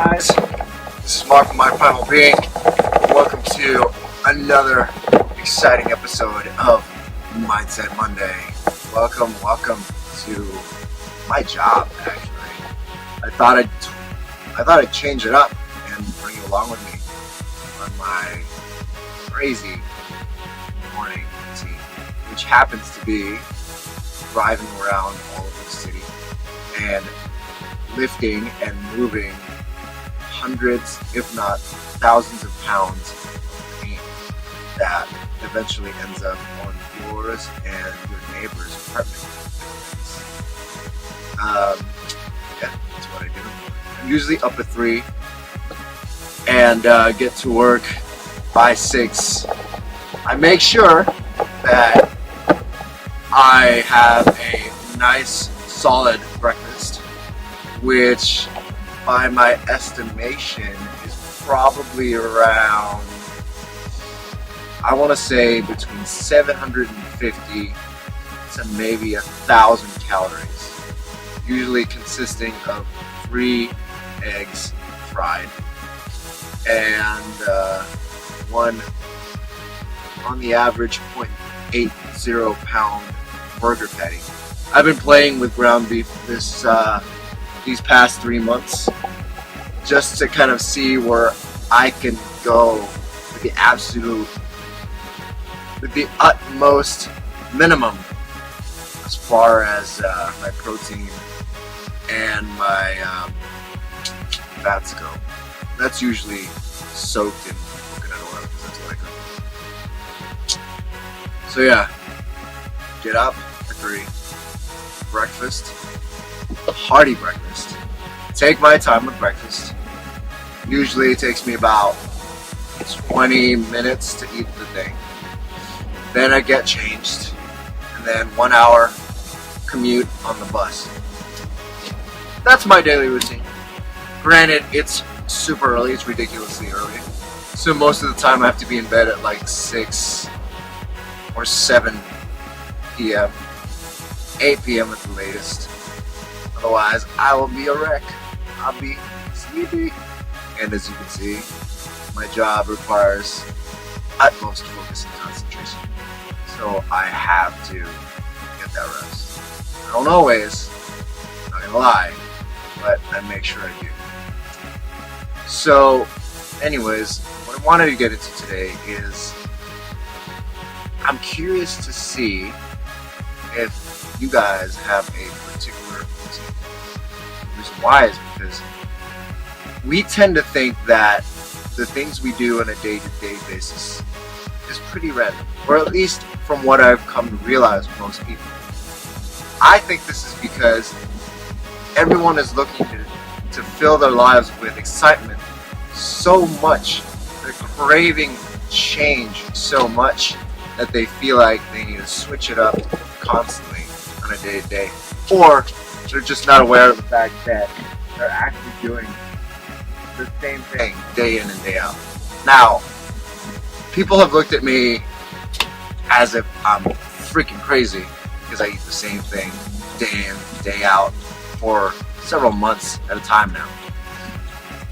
guys? This is Mark from my Primal being. Welcome to another exciting episode of Mindset Monday. Welcome to my job. Actually, I thought I'd change it up and bring you along with me on my crazy morning routine, which happens to be driving around all over the city and lifting and moving hundreds, if not thousands of pounds of paint that eventually ends up on yours and your neighbor's apartment. Yeah, that's what I do. I'm usually up at 3 and get to work by 6. I make sure that I have a nice solid breakfast, which by my estimation is probably around, I want to say between 750 to maybe 1,000 calories, usually consisting of 3 eggs fried and one on the average 0.80 pound burger patty. I've been playing with ground beef these past 3 months just to kind of see where I can go with the utmost minimum as far as my protein and my fats go. That's usually soaked in coconut oil because that's what I cook. So yeah, get up at 3, breakfast, a hearty breakfast. Take my time with breakfast. Usually it takes me about 20 minutes to eat the thing. Then I get changed, and then 1 hour commute on the bus. That's my daily routine. Granted, it's super early, it's ridiculously early. So most of the time I have to be in bed at like 6 or 7 p.m. 8 p.m. at the latest. Otherwise, I will be a wreck. I'll be sleepy. And as you can see, my job requires utmost focus and concentration. So I have to get that rest. I don't always, not gonna lie, but I make sure I do. So, anyways, what I wanted to get into today is I'm curious to see if you guys have a particular routine. The reason why is because we tend to think that the things we do on a day-to-day basis is pretty random, or at least from what I've come to realize with most people. I think this is because everyone is looking to fill their lives with excitement so much, they're craving change so much that they feel like they need to switch it up constantly on a day-to-day, or they're just not aware of the fact that they're actually doing the same thing day in and day out. Now, people have looked at me as if I'm freaking crazy because I eat the same thing day in, day out for several months at a time now.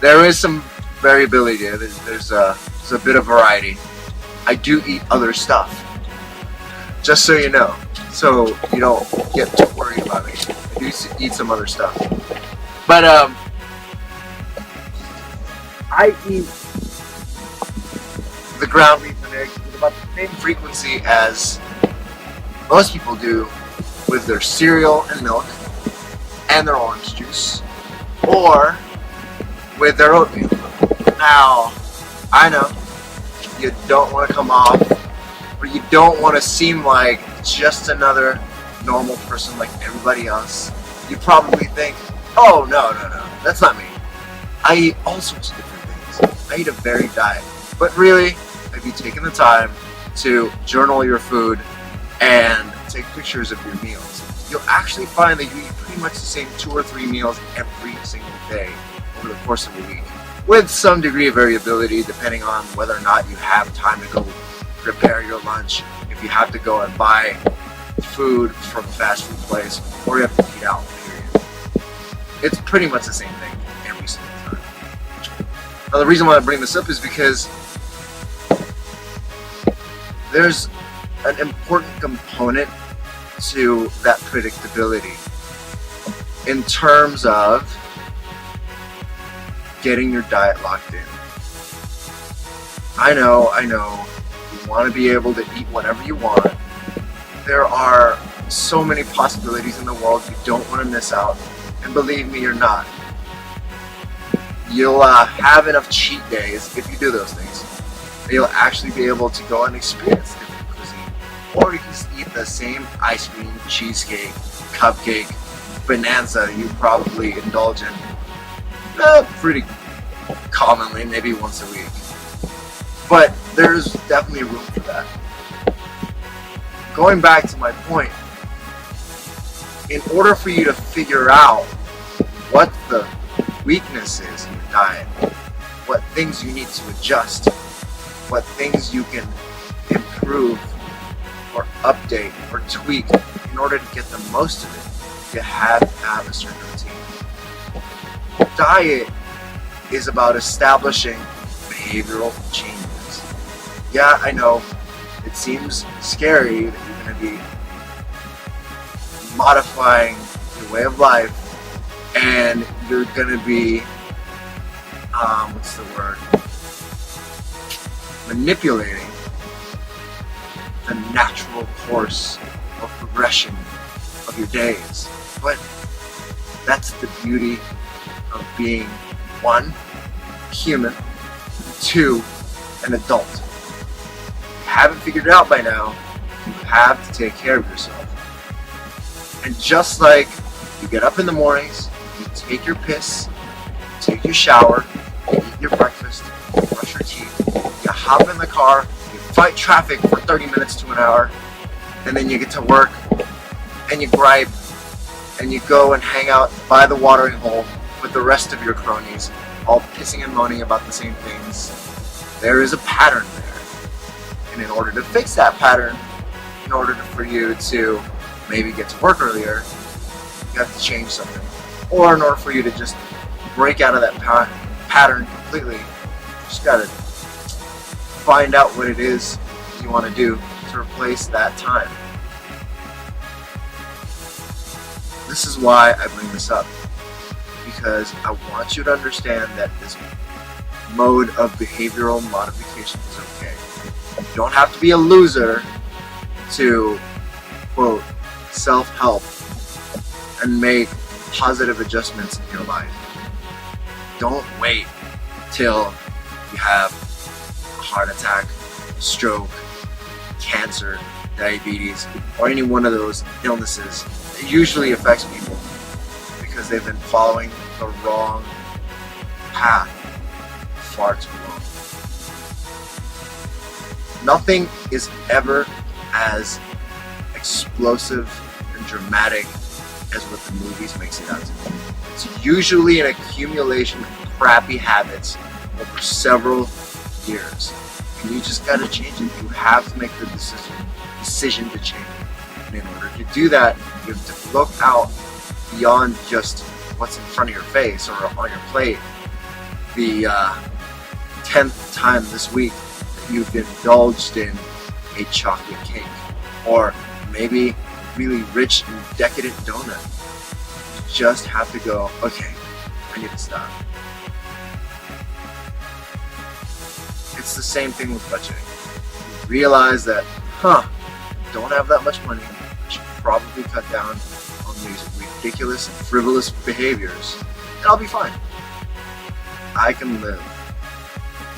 There is some variability there. There's a bit of variety. I do eat other stuff, just so you know, so you don't get too worried about me. I do eat some other stuff, but I eat the ground beef and eggs with about the same frequency as most people do with their cereal and milk and their orange juice, or with their oatmeal. Now, I know you don't want to come off, or you don't want to seem like just another normal person like everybody else. You probably think, oh, no, that's not me. I eat all sorts of different things. I eat a varied diet. But really, have you taken the time to journal your food and take pictures of your meals? You'll actually find that you eat pretty much the same 2 or 3 meals every single day over the course of a week, with some degree of variability depending on whether or not you have time to go prepare your lunch, if you have to go and buy food from a fast food place, or you have to eat out, period. It's pretty much the same thing every single time. Now, the reason why I bring this up is because there's an important component to that predictability in terms of getting your diet locked in. I know, you want to be able to eat whatever you want. There are so many possibilities in the world you don't want to miss out, and believe me, you're not. You'll have enough cheat days if you do those things. You'll actually be able to go and experience different cuisine. Or you can just eat the same ice cream, cheesecake, cupcake, bonanza you probably indulge in pretty commonly, maybe once a week. But there's definitely room for that. Going back to my point, in order for you to figure out what the weakness is in your diet, what things you need to adjust, what things you can improve or update or tweak in order to get the most of it, you have to have a certain routine. Diet is about establishing behavioral changes. Yeah, I know it seems scary that you're going to be modifying your way of life and you're going to be, manipulating the natural course of progression of your days. But that's the beauty of being, one, human, two, an adult. If you haven't figured it out by now, you have to take care of yourself. And just like you get up in the mornings, you take your piss, you take your shower, you eat your breakfast, you brush your teeth, you hop in the car, you fight traffic for 30 minutes to an hour, and then you get to work and you gripe and you go and hang out by the watering hole with the rest of your cronies, all pissing and moaning about the same things. There is a pattern there. And in order to fix that pattern, in order for you to maybe get to work earlier, you have to change something. Or in order for you to just break out of that pattern completely, you just gotta find out what it is you want to do to replace that time. This is why I bring this up, because I want you to understand that this mode of behavioral modification is okay. You don't have to be a loser to, quote, self-help and make positive adjustments in your life. Don't wait till you have a heart attack, stroke, cancer, diabetes, or any one of those illnesses. It usually affects people because they've been following the wrong path far too long. Nothing is ever as explosive and dramatic as what the movies makes it out to be. It's usually an accumulation of crappy habits over several years. And you just gotta change it. You have to make the decision to change it. And in order to do that, you have to look out beyond just what's in front of your face or on your plate. The 10th time this week that you've indulged in a chocolate cake, or maybe a really rich and decadent donut. You just have to go, okay, I need to stop. It's the same thing with budgeting. You realize that, I don't have that much money. I should probably cut down on these ridiculous and frivolous behaviors, and I'll be fine. I can live.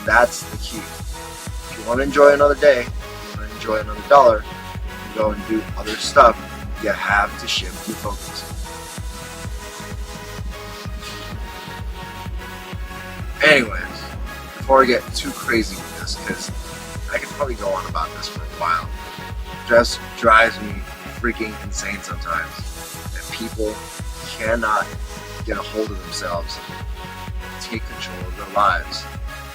That's the key. If you want to enjoy another day, if you want to enjoy another dollar, and go and do other stuff, you have to shift your focus. Anyways, before I get too crazy with this, because I could probably go on about this for a while, it just drives me freaking insane sometimes that people cannot get a hold of themselves and take control of their lives.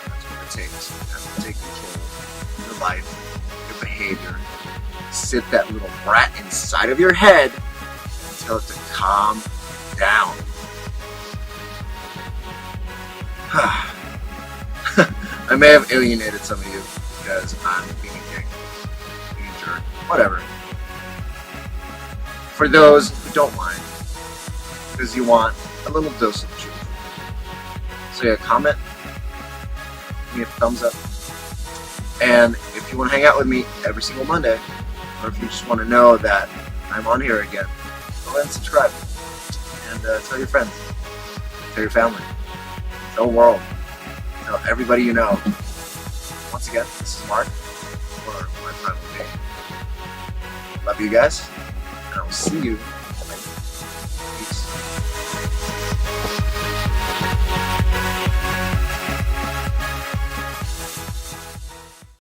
That's what it takes. You have to take control of your life, your behavior, sit that little brat inside of your head and tell it to calm down. I may have alienated some of you because I'm being a king, being a jerk, whatever. For those who don't mind, because you want a little dose of the truth. So yeah, comment, give me a thumbs up, and if you want to hang out with me every single Monday, or if you just want to know that I'm on here again, go ahead and subscribe, and tell your friends, tell your family, tell the world, tell everybody you know. Once again, this is Mark for my Primal. Love you guys, and I will see you